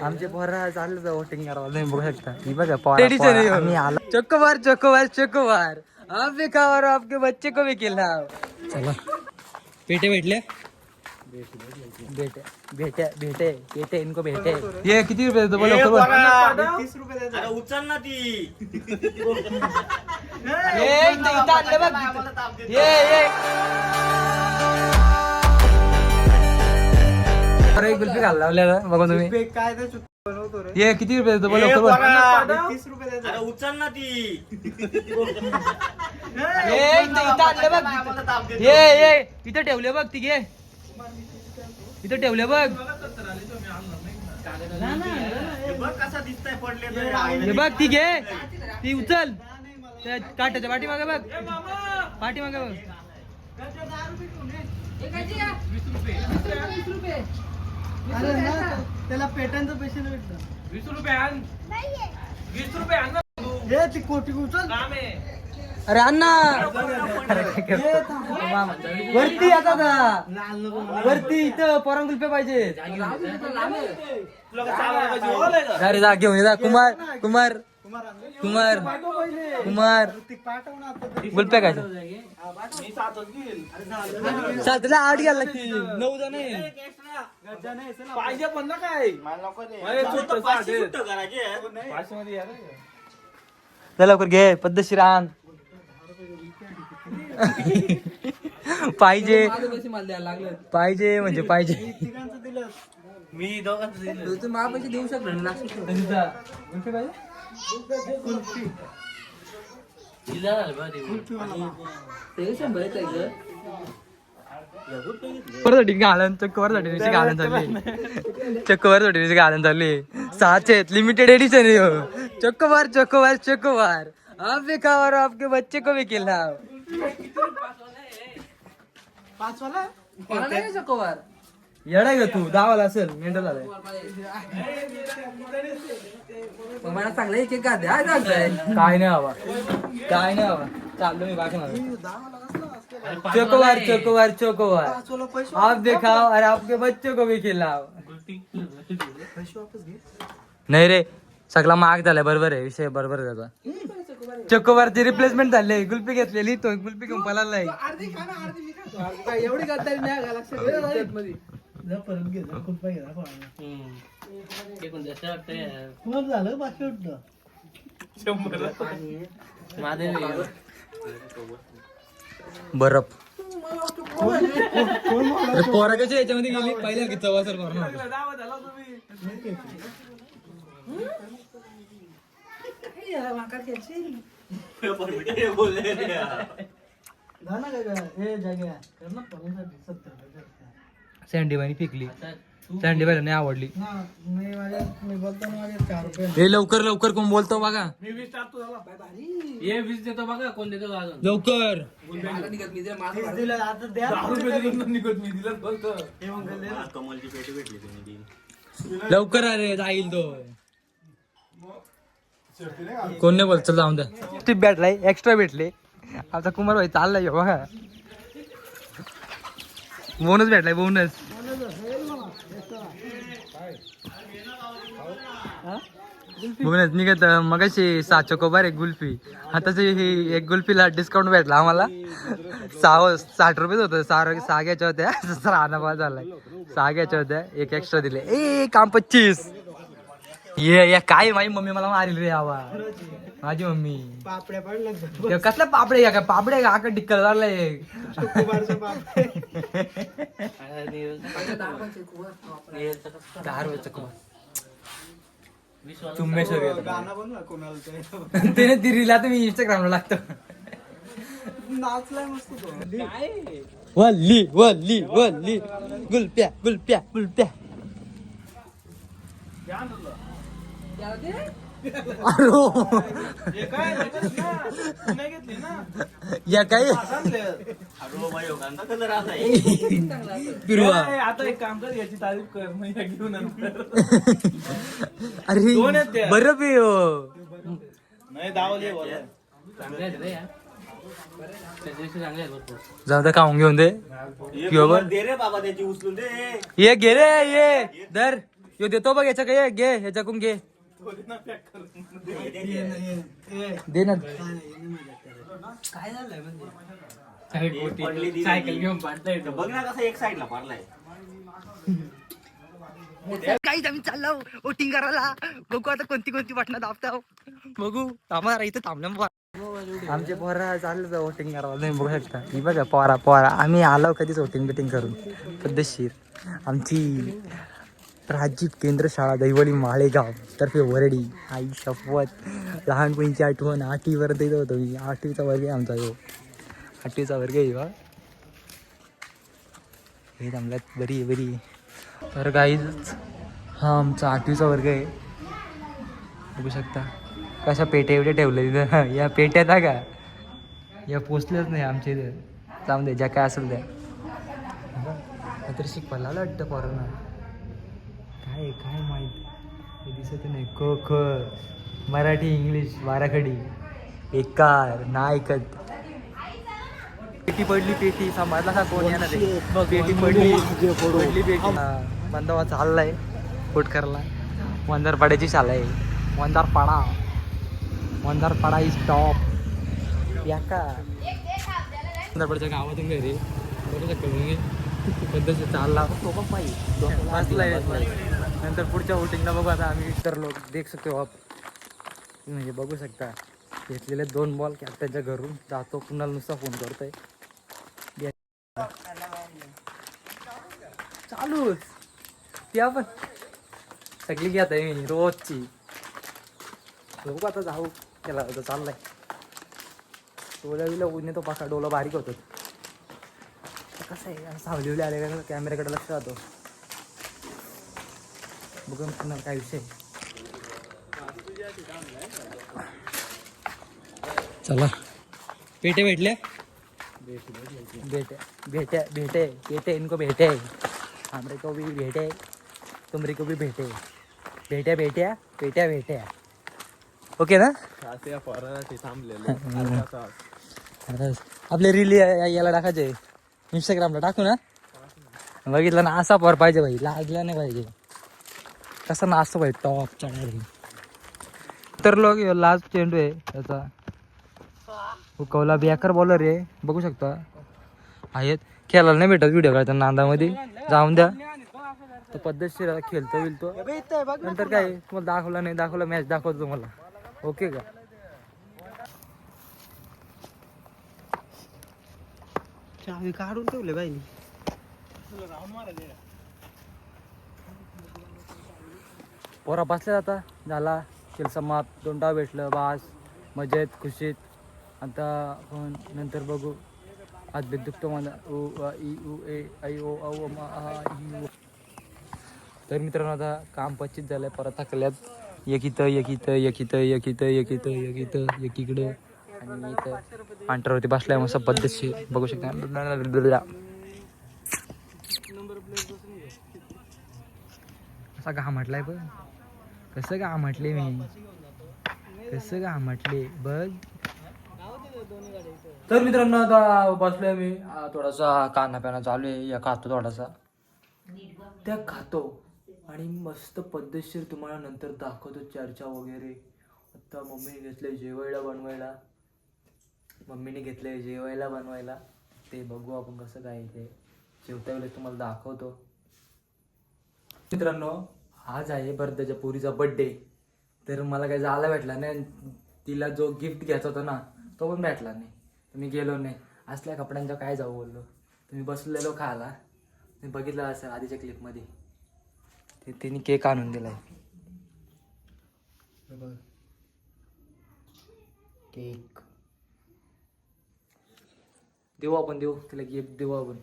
आमचे पोरा चाललं वोटिंग करायला तुम्ही बघू शकता. ही बघा पोरा चोकोबार चोकोबार चोकोबार आप भी खाओ और आपके बच्चे को भी खिलाओ. चला पेटे भेटले भेटे भेटे भेटे इनको भेटे. ये किती रुपये देतो बोल लवकर. 30 रुपये देतो. अरे उचल ना ती. अरे कुल्फी घाल लावल्या बघा तुम्ही. काय ते बनवतो रे. ये किती रुपये देतो बोल लवकर. 30 रुपये देतो. अरे उचल ना ती. ये इथं ठेवले बघ ती घे. इथं ठेवले बघ. बघ कसा दिसतंय पडले. हे बघ ती घे ती उचल. त्या काट्याच्या पाठीमागे बघ पाठीमागे बघ. त्याला पेटांचं पैसे भेटलं. 20 रुपये आण. 20 रुपये आण. हे ती कोटी उचल. अरे अण्णा वरती आता वरती इथं पोरांग कुल्फे पाहिजे. अरे जा घेऊन जा. कुमार कुमार कुमार कुमार कुल्फे काय सातला 8 घ्यायला लागतील. 9 जण पाहिजे पण ना काय लवकर घे पद्धतशीर आण. पाहिजे पाहिजे म्हणजे पाहिजे. मी दोघांचं दिलं. तू मला पैसे देऊ शकतो चक्करसाठी घालून चालली. चक्करसाठी घालून चालली. 6 लिमिटेड एडिशन. चक्कोबार चक्कोबार चक्कोबार आप भी खाओ और आपके बच्चे को भी खिलाओ. 5 वाला चक्कोबार येडा ग तू 10 वाला असेल मेंढल झालाय. मला चांगलं एक एक द्या. काय नाही हवा काय नाही हवा. चाललो मी बाकी मला. चोकोबार चोकोबार चोकोबार आप भी खाओ और आपके बच्चों को भी खिलाओ. नाही रे सगळा महाग झालाय. बरोबर आहे विषय बरोबर आहे त्याचा. चोकोबारची रिप्लेसमेंट झाली. गुल्फी घेतलेली तो गुल्फी घेऊन पळाला नाही. एवढी गद्दारी नाही घाला. परत घे कुल्फा घे. झालं बाकी उठलं. बरफ पोरा कशी याच्यामध्ये गेली पहिल्या की चवासर सँडी बाईनी फेकली. सँडी बाईला नाही आवडली. हे लवकर लवकर कोण बोलतो बघा. मी 20 टाकतो झाला. ये 20 देतो बघा कोण देतो अजून. लवकर कमलची पेटी भेटली तुम्ही. लवकर अरे जाईल तो. कोण नाही बोलत. चल जाऊन द्या. टिप भेटलाय एक्स्ट्रा भेटले. आता कुमार भाई चाललाय बघा. Bonus भेटलाय bonus. बोनस निघत मगाशी 7 चोकोबार 1 गुल्फी. आताच ही 1 गुल्फीला डिस्काउंट भेटला आम्हाला. 60 रुपये होतं. 6 घ्यायच्या होत्या. 6 आणावा झालाय. 6 घ्यायच्या होत्या 1 एक्स्ट्रा दिले. काम 25. ये काय माझी मम्मी मला मारली रे आवा. माझी मम्मी पापड्या पडल्या. कसल्या पापडे का पापडे का आका टिक्कर झालाय. 10 रुपये गाणं बनवा कोणाला. त्याने दिरीला तुम्ही इंस्टाग्रामला लागतो. नाचलाय मस्त तो. वल्ली वल्ली वल्ली गुलप्या गुलप्या गुलप्या. या काय पिरवा. आता एक काम कर याची तारीफ कर मग घेऊन. अरे बरं पे नाही दावले जाऊ दे खाऊन घेऊन दे. दे रे बाबा त्याची उचलून दे. ये घे रे ये दर यो देतो बघ याच्या काय घे ह्याच्याकडून घे दे ना काय झालंय म्हणजे सायकल घेऊन पाडताय बघ ना कसं एक साईडला पाडलाय काही आम्ही चाललो वोटिंग करायला बघू आता कोणती कोणती बटणं दाबता बघू आम्हाला इथं थांबलं आमचे पोरा चाललं वोटिंग करायला तुम्ही बघू शकता ही बघा पोरा आम्ही आलो कधीच वोटिंग बिटिंग करून पद्धतशीर आमची प्राजीत केंद्र शाळा दैवली माळेगाव तर्फे वरडी आई शपथ लहानपणीची आठवण 8वी पर्यंत येत होतो मी 8वीचा वर्ग आहे आमचा यो 8वीचा वर्ग आहे बा हे थांबल्यात बरी आहे बरी तर काहीच हा आमचा 8वीचा वर्ग आहे बघू शकता कशा पेट्या एवढ्या ठेवल्या तिथं या पेट्या ना का या पोचल्याच नाही आमच्या इथं जाऊन द्या ज्या काय असेल त्या तर शिकवायला वाटतं पोरांना काय माहीत हे दिसत नाही क ख मराठी इंग्लिश बाराखडी एकार ना ऐकत पेटी पडली पेटी समाजला का कोण येणार आहे पेटी पडली पेटी बंदावा चाललाय कोटकरला वंदारपाड्याची शाळा आहे वंदारपाडा इज टॉप या का वंदारपाड्याच्या गावातून घरी बघू शकतो मी पद्धती चालला तो पण पाहिजे नंतर पुढच्या वोटिंगला बघू आता आम्ही तर लोक देख शकतो आप म्हणजे बघू शकता घेतलेले 2 बॉल कॅप्टनच्या घरून जातो कुणाला नुसता फोन करतोय चालूच ती आपण सगळी घेत आहे मी रोजची बघू आता जाऊ त्याला आता चाललाय डोल्या उन्हे तो पाका डोला बारीक होतो कसं आहे सावली आले का कॅमेऱ्याकडे लक्ष राहतो बघून पुन्हा काय विषय चला पेटे भेटले भेटे इनको भेटे हमरे को भी भेटे तुमरे को भी भेटे ओके ना आपले रील याला टाकायचे इंस्टाग्रामला टाकू ना बघितलं ना असा पर पाहिजे भाई लागला नाही पाहिजे कसा नाचतो भाई टॉप चढायला तर लोक लास्ट चेंडू आहे त्याचा हुकवला बेकार बॉलर आहे बघू शकता आहेत खेळायला नाही भेटत व्हिडिओ काढता नांदामध्ये जाऊन द्या तो पद्धतशीर खेळतो विलतो नंतर काय तुम्हाला दाखवला मॅच दाखवतो तुम्हाला ओके का चावी काढून ठेवले बाई पोरा बसल्या आता झाला खेळ समाप्त 2 डाव भेटलं बास मजेत खुशीत आता आपण नंतर बघू आज बेत दुखतो मला तर मित्रांनो आता काम 25 झालंय परत थकल्यात एकीकडं आणि इथं पांढऱ्यावरती बसलाय मस्त पद्धतशीर बघू शकता असा घा म्हटलाय पण कसं घा म्हटले मी बघ तर मित्रांनो आता बसलोय मी थोडासा कांदा प्याना चालू आहे या खातो थोडासा त्या खातो आणि मस्त पद्धतशीर तुम्हाला नंतर दाखवतो चर्चा वगैरे आता मम्मीने घेतलंय जेवायला बनवायला ते बघू आपण कसं काय ते जेवता वेळेस तुम्हाला दाखवतो मित्रांनो आज आहे बर्थडेच्या पोरीचा बर्थडे तर मला काही जायला भेटला नाही तिला जो गिफ्ट घ्यायचा होता ना तो पण भेटला नाही मी गेलो नाही असल्या कपड्यांचा काय जाऊ बोललो तुम्ही बसलेलो खायला तुम्ही बघितलं असेल आधीच्या क्लिपमध्ये ते त्यांनी केक आणून दिलाय केक देऊ आपण तिला गिफ्ट देऊ आपण